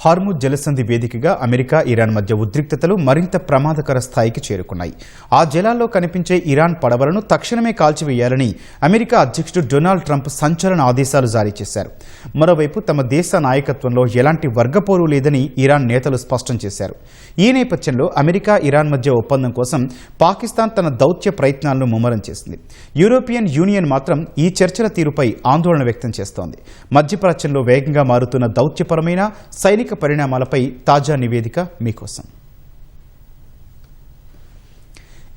Hormuz జలసంధి వేదికగా America Iran మధ్య ఉద్రిక్తతలు మరింత ప్రమాదకర స్థాయికి చేరుకున్నాయి. ఆ జలాల్లో కనిపించే ఇరాన్ పడవలను తక్షణమే కాల్చివేయాలని అమెరికా అధ్యక్షుడు డొనాల్డ్ ట్రంప్ సంచలన ఆదేశాలు జారీ చేశారు. మరోవైపు తమ దేశ నాయకత్వంలో ఎలాంటి వర్గపోరు లేదని ఇరాన్ నేతలు స్పష్టం చేశారు. ఈ నేపథ్యంలో అమెరికా ఇరాన్ మధ్య ఒప్పందం కోసం పాకిస్తాన్ తన దౌత్య ప్రయత్నాలను ముమ్మరం చేసింది. యూరోపియన్ యూనియన్ మాత్రం ఈ చర్చల తీరుపై ఆందోళన వ్యక్తం చేస్తోంది. మధ్యప్రాచ్యంలో వేగంగా మారుతున్న దౌత్యపరమైన సైనిక పరిణామాలపై తాజా నివేదిక మీకోసం.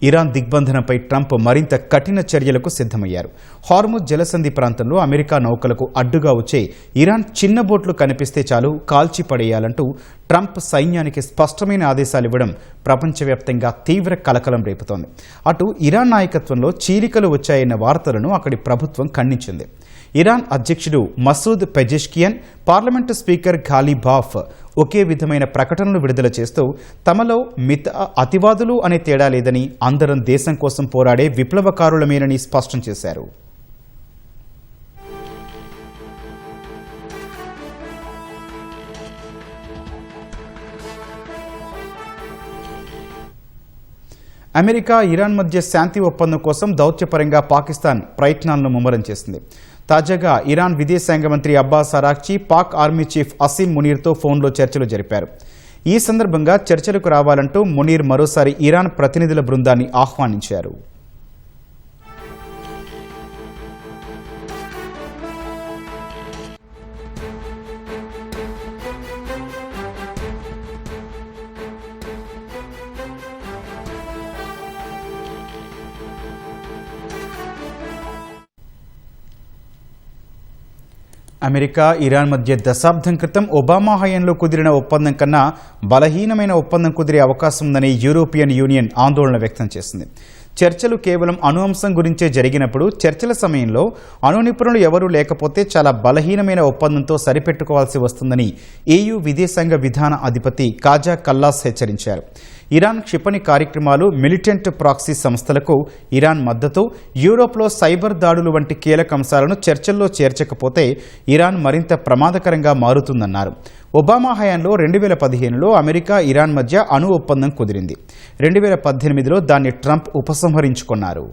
ఇరాన్ దిగ్బంధనంపై ట్రంప్ మరింత కఠిన చర్యలకు సిద్ధమయ్యారు. హార్ముజ్ జలసంధి ప్రాంతంలో అమెరికా నౌకలకు అడ్డుగా వచ్చే ఇరాన్ చిన్న బోట్లు కనిపిస్తే చాలు కాల్చి పడేయాలంటూ ట్రంప్ సైన్యానికి స్పష్టమైన ఆదేశాలివ్వడం ప్రపంచవ్యాప్తంగా తీవ్ర కలకలం రేపుతోంది. అటు ఇరాన్ నాయకత్వంలో చీలికలు వచ్చాయన్న వార్తలను అక్కడి ప్రభుత్వం ఖండించింది. ఇరాన్ అధ్యక్షుడు మసూద్ పెజెష్కియన్, పార్లమెంటు స్పీకర్ ఘాలిబాఫ్ ఒకే విధమైన ప్రకటనలు విడుదల చేస్తూ తమలో అతివాదులు అనే తేడా లేదని, అందరం దేశం కోసం పోరాడే విప్లవకారులమేనని స్పష్టం చేశారు. అమెరికా ఇరాన్ మధ్య శాంతి ఒప్పందం కోసం దౌత్యపరంగా పాకిస్తాన్ ప్రయత్నాలను ముమ్మరం చేసింది. తాజాగా ఇరాన్ విదేశాంగ మంత్రి అబ్బాస్ అరాక్చి పాక్ ఆర్మీ చీఫ్ అసీం మునీర్తో ఫోన్లో చర్చలు జరిపారు. ఈ సందర్భంగా చర్చలకు రావాలంటూ మునీర్ మరోసారి ఇరాన్ ప్రతినిధుల బృందాన్ని ఆహ్వానించారు. అమెరికా ఇరాన్ మధ్య దశాబ్దం క్రితం ఒబామా హయాంలో కుదిరిన ఒప్పందం కన్నా బలహీనమైన ఒప్పందం కుదిరే అవకాశం ఉందని యూరోపియన్ యూనియన్ ఆందోళన వ్యక్తం చేసింది. చర్చలు కేవలం అణు అంశం గురించే జరిగినప్పుడు చర్చల సమయంలో అణు నిపుణులు ఎవరూ లేకపోతే చాలా బలహీనమైన ఒప్పందంతో సరిపెట్టుకోవాల్సి వస్తుందని EU విదేశాంగ విధాన అధిపతి కాజా కల్లాస్ హెచ్చరించారు. ఇరాన్ క్షిపణి కార్యక్రమాలు, మిలిటెంట్ ప్రాక్సీ సంస్థలకు ఇరాన్ మద్దతు, యూరోప్లో సైబర్ దాడులు వంటి కీలక అంశాలను చర్చల్లో చేర్చకపోతే ఇరాన్ మరింత ప్రమాదకరంగా మారుతుందన్నారు. ఒబామా హయాంలో 2015లో అమెరికా ఇరాన్ మధ్య అణు ఒప్పందం కుదిరింది. 2018లో దాన్ని ట్రంప్ ఉపసంహరించుకున్నారు.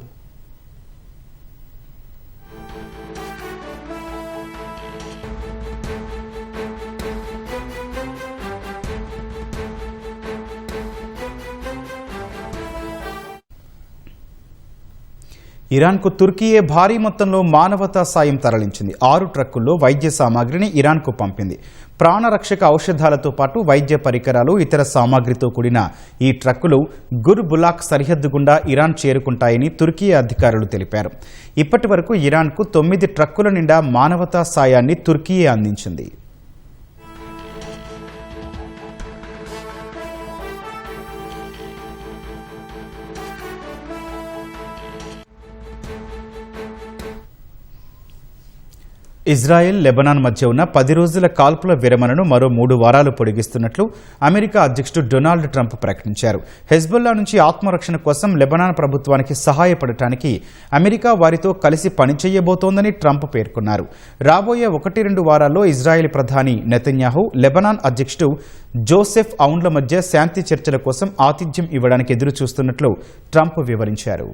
ఇరాన్కు తుర్కీయే భారీ మొత్తంలో మానవతా సాయం తరలించింది. 6 ట్రక్కుల్లో వైద్య సామాగ్రిని ఇరాన్కు పంపింది. ప్రాణరక్షక ఔషధాలతో పాటు వైద్య పరికరాలు, ఇతర సామాగ్రితో కూడిన ఈ ట్రక్కులు గుర్ బులాక్ సరిహద్దు గుండా ఇరాన్ చేరుకుంటాయని తుర్కీ అధికారులు తెలిపారు. ఇప్పటి వరకు ఇరాన్కు 9 ట్రక్కుల నిండా మానవతా సాయాన్ని తుర్కీయే అందించింది. ఇజ్రాయెల్, లెబనాన్ మధ్య ఉన్న 10 రోజుల కాల్పుల విరమణను మరో 3 వారాలు పొడిగిస్తున్నట్లు అమెరికా అధ్యక్షుడు డొనాల్డ్ ట్రంప్ ప్రకటించారు. హెజ్బొల్లా నుంచి ఆత్మరక్షణ కోసం లెబనాన్ ప్రభుత్వానికి సహాయపడటానికి అమెరికా వారితో కలిసి పనిచేయబోతోందని ట్రంప్ పేర్కొన్నారు. రాబోయే 1-2 వారాల్లో ఇజ్రాయెల్ ప్రధాని నెతన్యాహు, లెబనాన్ అధ్యక్షుడు జోసెఫ్ ఔన్ల మధ్య శాంతి చర్చల కోసం ఆతిథ్యం ఇవ్వడానికి ఎదురు చూస్తున్నట్లు ట్రంప్ వివరించారు.